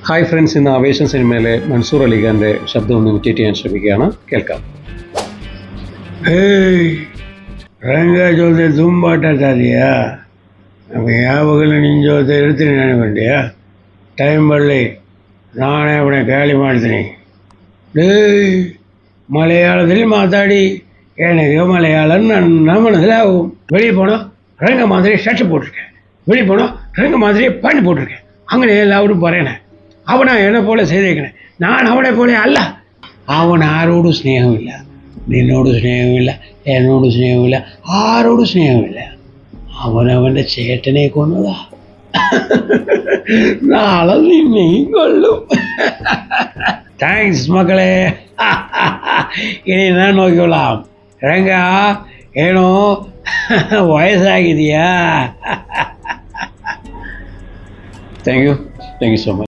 Hi friends, ഇന്ന് ആവേശം സിനിമയിലെ മൻസൂർ അലിഖാൻ്റെ ശബ്ദം ഒന്ന് ഇമിറ്റേറ്റ് ചെയ്യാൻ ശ്രമിക്കുകയാണ്. കേൾക്കാം. ರಂಗ ಜೊತೆ ತುಂಬಾಟ ತಾದಿಯಾ ನಮಗೆ ಯಾವಾಗಲೂ ನಿನ್ನ ಜೊತೆ ಇರ್ತೀನಿ ನನಗೊಂಡ್ಯಾ ಟೈಮ್ ಬರಲಿ, ನಾನೇ ಅವನೇ ಖಾಲಿ ಮಾಡ್ತೀನಿ. മലയാളത്തിൽ മാതാടി எனக்கு மலையாளம் ನನ್ನ மனதிலாகும். வெளியே போனால் ரங்க மாதிரி ஷர்ட் போட்டிருக்கேன், வெளியே போனால் ரங்க மாதிரி பேண்ட் போட்டிருக்கேன். അങ്ങനെ എല്ലാവരും പറയണേ. അവനാ എന്നെ പോലെ ചെയ്തേക്കണേ. ഞാൻ അവനെ പോലെ അല്ല. അവൻ ആരോടും സ്നേഹമില്ല, നിന്നോട് സ്നേഹമില്ല, എന്നോട് സ്നേഹമില്ല, ആരോടും സ്നേഹമില്ല. അവനവൻ്റെ ചേട്ടനെ കൊന്നതാ. നാളെ നിന്നെയും കൊള്ളും. താങ്ക്സ് മക്കളെ. ഇനി ഞാൻ നോക്കിക്കൊള്ളാം. രംഗ ಏನೋ ವಯಸ್ಸಾಗಿದೆಯಾ? Thank you so much.